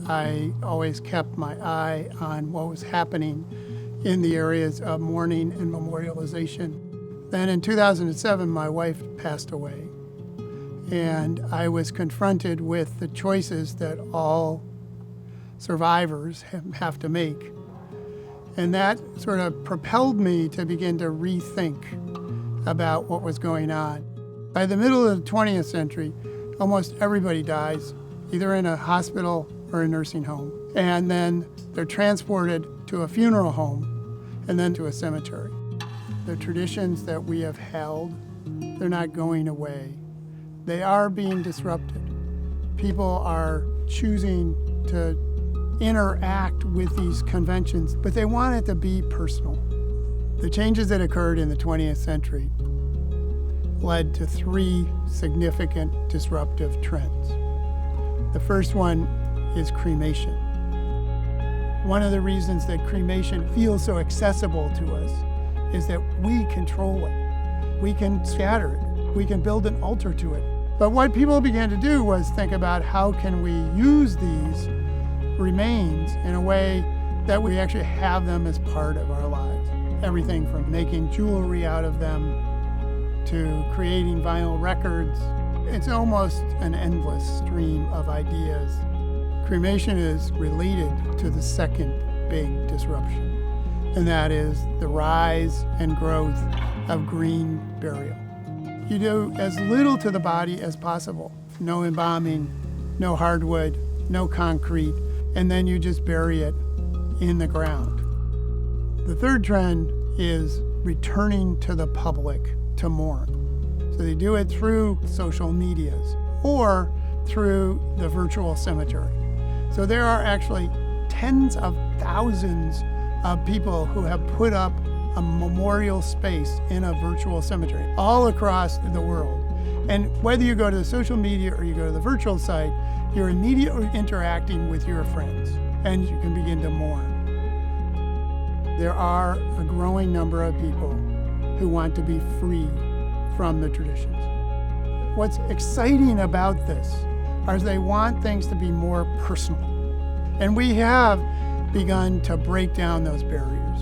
I always kept my eye on what was happening in the areas of mourning and memorialization. Then in 2007, my wife passed away, and I was confronted with the choices that all survivors have to make. And that sort of propelled me to begin to rethink about what was going on. By the middle of the 20th century, almost everybody dies, either in a hospital or a nursing home. And then they're transported to a funeral home and then to a cemetery. The traditions that we have held, they're not going away. They are being disrupted. People are choosing to interact with these conventions, but they want it to be personal. The changes that occurred in the 20th century led to 3 significant disruptive trends. The first one is cremation. One of the reasons that cremation feels so accessible to us is that we control it. We can scatter it. We can build an altar to it. But what people began to do was think about how can we use these remains in a way that we actually have them as part of our lives. Everything from making jewelry out of them to creating vinyl records. It's almost an endless stream of ideas. Cremation is related to the second big disruption, and that is the rise and growth of green burial. You do as little to the body as possible. No embalming, no hardwood, no concrete, and then you just bury it in the ground. The third trend is returning to the public to mourn. So they do it through social medias or through the virtual cemetery. So there are actually tens of thousands of people who have put up a memorial space in a virtual cemetery all across the world. And whether you go to the social media or you go to the virtual site, you're immediately interacting with your friends and you can begin to mourn. There are a growing number of people who want to be free from the traditions. What's exciting about this is they want things to be more personal. And we have begun to break down those barriers.